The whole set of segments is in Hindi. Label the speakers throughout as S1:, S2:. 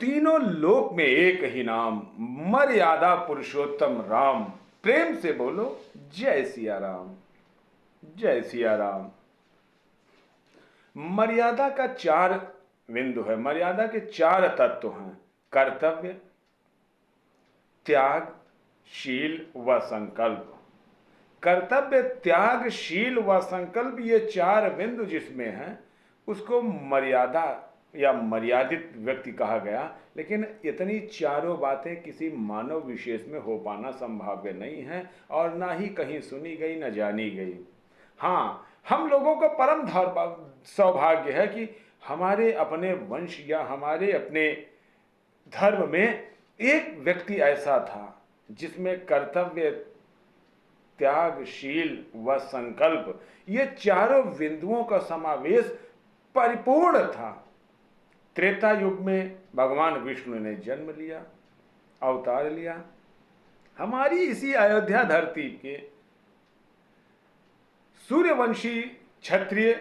S1: तीनों लोक में एक ही नाम, मर्यादा पुरुषोत्तम राम। प्रेम से बोलो जय सिया राम, जय सिया राम। मर्यादा का चार बिंदु है, मर्यादा के चार तत्व हैं: कर्तव्य, त्याग, शील व संकल्प। कर्तव्य, त्याग, शील व संकल्प, ये चार बिंदु जिसमें हैं उसको मर्यादा या मर्यादित व्यक्ति कहा गया। लेकिन इतनी चारों बातें किसी मानव विशेष में हो पाना संभाव्य नहीं है और ना ही कहीं सुनी गई न जानी गई। हाँ, हम लोगों को परम सौभाग्य है कि हमारे अपने वंश या हमारे अपने धर्म में एक व्यक्ति ऐसा था जिसमें कर्तव्य, त्याग, शील व संकल्प, ये चारों बिंदुओं का समावेश परिपूर्ण था। त्रेता युग में भगवान विष्णु ने जन्म लिया, अवतार लिया। हमारी इसी अयोध्या धरती के सूर्यवंशी क्षत्रिय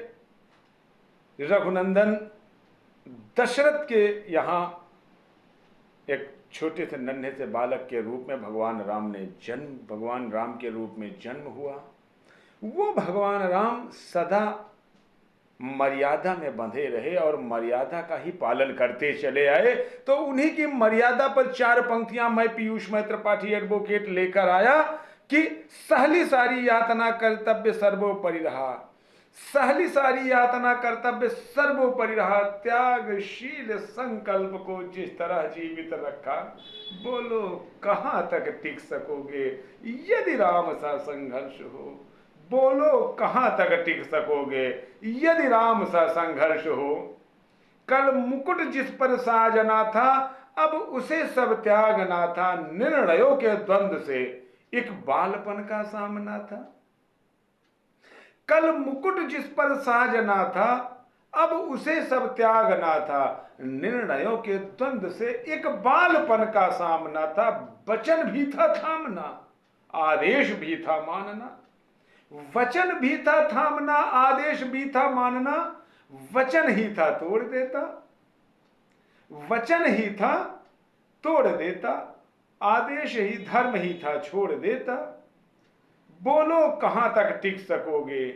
S1: रघुनंदन दशरथ के यहाँ एक छोटे से नन्हे से बालक के रूप में भगवान राम के रूप में जन्म हुआ। वो भगवान राम सदा मर्यादा में बंधे रहे और मर्यादा का ही पालन करते चले आए। तो उन्हीं की मर्यादा पर चार पंक्तियां मैं पीयूष मैत्र पाठी एडवोकेट लेकर आया कि सहली सारी यातना कर्तव्य सर्वोपरि रहा, सहली सारी यातना कर्तव्य सर्वोपरि रहा, त्याग शील संकल्प को जिस तरह जीवित रखा, बोलो कहां तक टिक सकोगे यदि राम सा संघर्ष हो, बोलो कहां तक टिक सकोगे यदि राम सा संघर्ष हो। कल मुकुट जिस पर साजना था अब उसे सब त्यागना था, निर्णयों के द्वंद्व से एक बालपन का सामना था। कल मुकुट जिस पर साजना था अब उसे सब त्यागना था, निर्णयों के द्वंद्व से एक बालपन का सामना था। वचन भी था थामना, आदेश भी था मानना, वचन भी था थामना, आदेश भी था मानना। वचन ही था तोड़ देता, वचन ही था तोड़ देता, आदेश ही धर्म ही था छोड़ देता। बोलो कहां तक टिक सकोगे,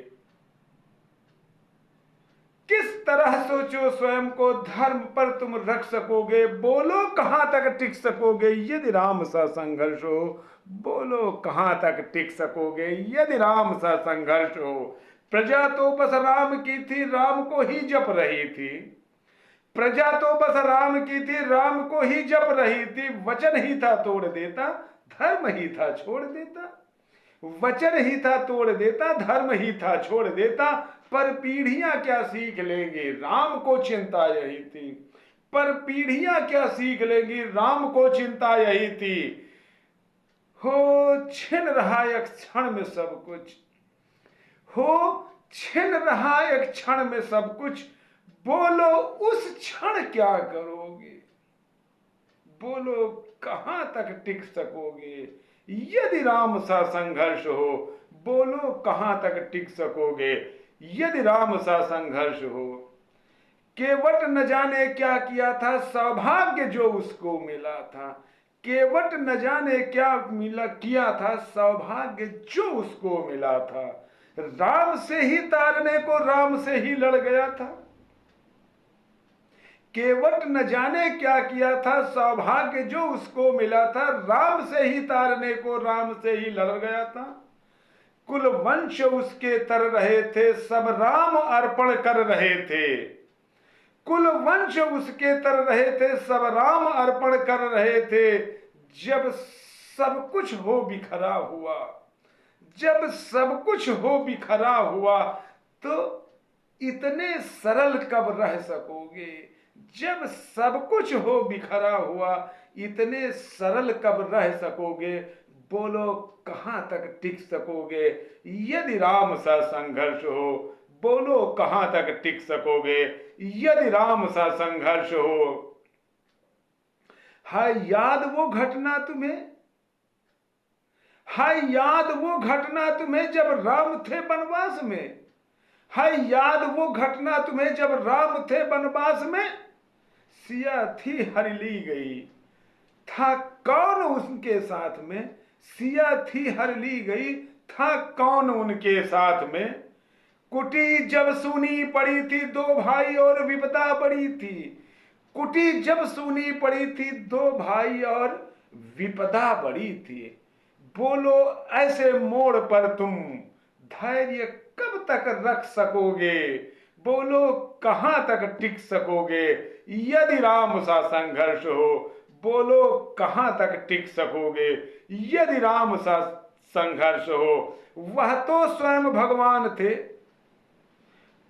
S1: किस तरह सोचो स्वयं को धर्म पर तुम रख सकोगे, बोलो कहां तक टिक सकोगे यदि राम सा संघर्ष हो, बोलो कहां तक टिक सकोगे यदि राम सा संघर्ष हो। प्रजा तो बस राम की थी, राम को ही जप रही थी, प्रजा तो बस राम की थी, राम को ही जप रही थी। वचन ही था तोड़ देता, धर्म ही था छोड़ देता, वचन ही था तोड़ देता, धर्म ही था छोड़ देता। पर पीढ़ियां क्या सीख लेंगी, राम को चिंता यही थी, पर पीढ़ियां क्या सीख लेंगी, राम को चिंता यही थी। हो छिन रहा एक क्षण में सब कुछ, हो छिन रहा एक क्षण में सब कुछ, बोलो उस क्षण क्या करोगे, बोलो कहां तक टिक सकोगे यदि राम सा संघर्ष हो, बोलो कहां तक टिक सकोगे यदि राम सा संघर्ष हो। केवट न जाने क्या किया था, सौभाग्य जो उसको मिला था, केवट न जाने क्या किया था, सौभाग्य जो उसको मिला था। राम से ही तारने को राम से ही लड़ गया था, केवट न जाने क्या किया था, सौभाग्य जो उसको मिला था, राम से ही तारने को राम से ही लड़ गया था। कुल वंश उसके तर रहे थे, सब राम अर्पण कर रहे थे, कुल वंश उसके तर रहे थे, सब राम अर्पण कर रहे थे। जब सब कुछ हो बिखरा हुआ, जब सब कुछ हो बिखरा हुआ, तो इतने सरल कब रह सकोगे, जब सब कुछ हो बिखरा हुआ इतने सरल कब रह सकोगे, बोलो कहां तक टिक सकोगे यदि राम सा संघर्ष हो, बोलो कहां तक टिक सकोगे यदि राम सा संघर्ष हो। हाय याद वो घटना तुम्हें, हाय याद वो घटना तुम्हें जब राम थे वनवास में, हाय याद वो घटना तुम्हें जब राम थे वनवास में। सिया थी हर ली गई, था कौन उनके साथ में। सिया थी हर ली गई, था कौन उनके साथ में। कुटी जब सूनी पड़ी थी दो भाई और विपदा बड़ी थी। कुटी जब सूनी पड़ी थी दो भाई और विपदा बड़ी थी। बोलो ऐसे मोड़ पर तुम धैर्य कब तक रख सकोगे। बोलो कहां तक टिक सकोगे यदि राम सा संघर्ष हो। बोलो कहां तक टिक सकोगे यदि राम सा संघर्ष हो। वह तो स्वयं भगवान थे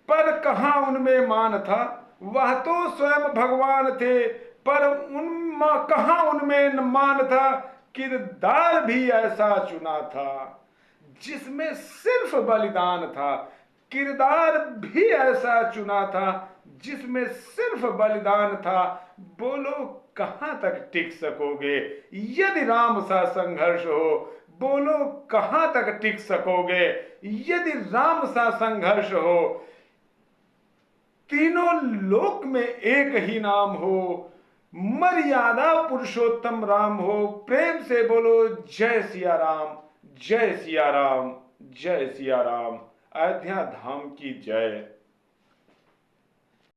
S1: पर कहां उनमें मान था। वह तो स्वयं भगवान थे पर कहां उनमें मान था। किरदार भी ऐसा चुना था जिसमें सिर्फ बलिदान था। किरदार भी ऐसा चुना था जिसमें सिर्फ बलिदान था। बोलो कहां तक टिक सकोगे यदि राम सा संघर्ष हो। बोलो कहां तक टिक सकोगे यदि राम सा संघर्ष हो। तीनों लोक में एक ही नाम हो, मर्यादा पुरुषोत्तम राम हो। प्रेम से बोलो जय सिया राम, जय सिया राम, जय सिया राम। अयोध्या धाम की जय।